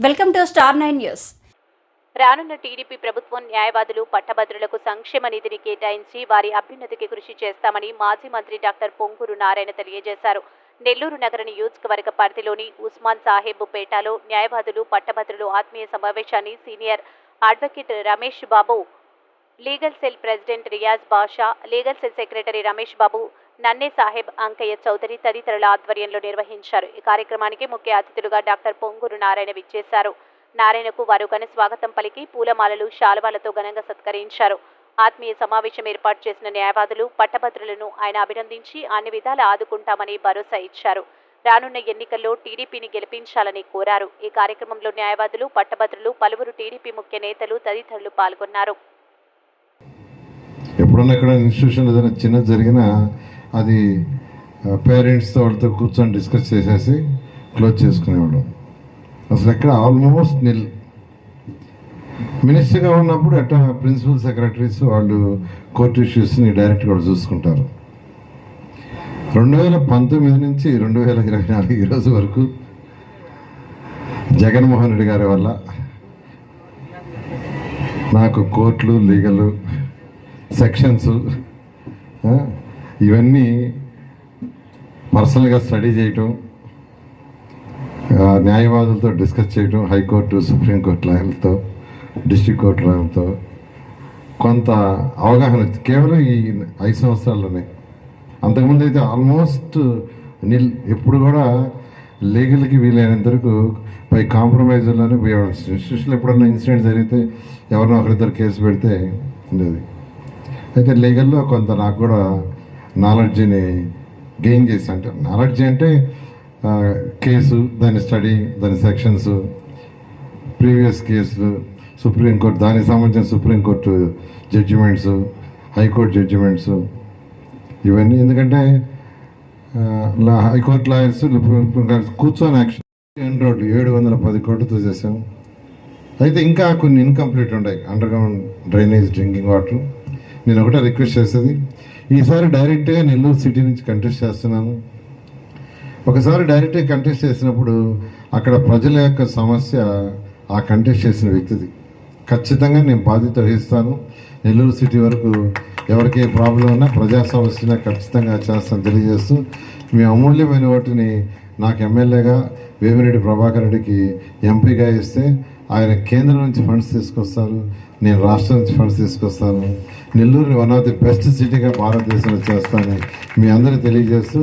Welcome to star 9 news. రానున్న TDP ప్రభుత్వం న్యాయవాదులు పట్టభద్రులకు సంక్షేమ నిధిని కేటాయించి వారి అభ్యున్నతికి కృషి చేస్తామని మాజీ మంత్రి డాక్టర్ పొంగూరు నారాయణ తెలియజేశారు. నెల్లూరు నగర నియోజకవర్గ పరిధిలోని ఉస్మాన్ సాహెబ్ పేటలో న్యాయవాదులు పట్టభద్రులు ఆత్మీయ సమావేశాన్ని senior advocate Ramesh Babu, legal cell president Riyaz బాషా, legal cell secretary Ramesh Babu, నన్నే సాహెబ్ అంకయ్య చౌదరి తదితరుల ఆధ్వర్యంలో నిర్వహించారు. ఈ కార్యక్రమానికి ముఖ్య అతిథులుగా డాక్టర్ పొంగూరు నారాయణ విచ్చేశారు. నారాయణకు వారు ఘన స్వాగతం పలికి పూలమాలలు, శాలువాలతో ఘనంగా సత్కరించారు. ఆత్మీయ సమావేశం ఏర్పాటు చేసిన న్యాయవాదులు పట్టభద్రులను ఆయన అభినందించి అన్ని విధాలా ఆదుకుంటామని భరోసా ఇచ్చారు. రానున్న ఎన్నికల్లో టీడీపీని గెలిపించాలని కోరారు. ఈ కార్యక్రమంలో న్యాయవాదులు, పట్టభద్రులు, పలువురు టీడీపీ ముఖ్య నేతలు తదితరులు పాల్గొన్నారు. ఎప్పుడన్నా ఇక్కడ ఇన్స్టిట్యూషన్ ఏదైనా చిన్నది జరిగినా అది పేరెంట్స్తో వాళ్ళతో కూర్చొని డిస్కస్ చేసేసి క్లోజ్ చేసుకునేవాడు. అసలు ఎక్కడ ఆల్మోస్ట్ నిల్. మినిస్టర్గా ఉన్నప్పుడు అట్లా ప్రిన్సిపల్ సెక్రటరీస్ వాళ్ళు కోర్టు ఇష్యూస్ని డైరెక్ట్గా వాళ్ళు చూసుకుంటారు. 2019 నుంచి 2024 ఈరోజు వరకు జగన్మోహన్ రెడ్డి గారి వల్ల నాకు కోర్టులు, లీగల్ సెక్షన్స్ ఇవన్నీ పర్సనల్గా స్టడీ చేయటం, న్యాయవాదులతో డిస్కస్ చేయటం, హైకోర్టు, సుప్రీంకోర్టు లాయర్లతో, డిస్ట్రిక్ట్ కోర్టు లాయర్లతో కొంత అవగాహన కేవలం ఈ 5 సంవత్సరాల్లోనే. అంతకుముందు అయితే ఆల్మోస్ట్ నిల్. ఎప్పుడు కూడా లీగల్కి వీలైనంత వరకు పై కాంప్రమైజ్లోనే పోయేవాడు. ఇన్స్టిట్యూషన్లో ఎప్పుడన్నా ఇన్సిడెంట్ జరిగితే ఎవరినో ఒకరిద్దరు కేసు పెడితే ఉండేది. అయితే లీగల్లో కొంత నాకు కూడా నాలెడ్జ్ని గెయిన్ చేసి, అంటే నాలెడ్జ్ అంటే కేసు, దాని స్టడీ, దాని సెక్షన్స్, ప్రీవియస్ కేసులు, సుప్రీంకోర్టు, దానికి సంబంధించిన సుప్రీంకోర్టు జడ్జిమెంట్స్, హైకోర్టు జడ్జిమెంట్స్ ఇవన్నీ. ఎందుకంటే హైకోర్టు లాయర్స్ కూర్చొని యాక్షన్ 710 కోట్లతో చేసాం. అయితే ఇంకా కొన్ని ఇన్కంప్లీట్ ఉన్నాయి. Underground drainage, drinking water. నేను ఒకటే రిక్వెస్ట్ చేసేది, ఈసారి డైరెక్ట్గా నెల్లూరు సిటీ నుంచి కంటెస్ట్ చేస్తున్నాను. ఒకసారి డైరెక్ట్గా కంటెస్ట్ చేసినప్పుడు అక్కడ ప్రజల యొక్క సమస్య ఆ కంటెస్ట్ చేసిన వ్యక్తిది. ఖచ్చితంగా నేను బాధ్యత వహిస్తాను. నెల్లూరు సిటీ వరకు ఎవరికి ప్రాబ్లం ఉన్నా, ప్రజా సమస్యన ఖచ్చితంగా చేస్తాను తెలియజేస్తూ, మీ అమూల్యమైన ఓటుని నాకు ఎమ్మెల్యేగా వేమిరెడ్డి ప్రభాకర్ రెడ్డికి ఎంపీగా ఇస్తే ఆయన కేంద్రం నుంచి ఫండ్స్ తీసుకొస్తారు, నేను రాష్ట్రం నుంచి ఫండ్స్ తీసుకొస్తాను. Nellore one of the best సిటీగా భారతదేశంలో చేస్తానని మీ అందరికీ తెలియజేస్తూ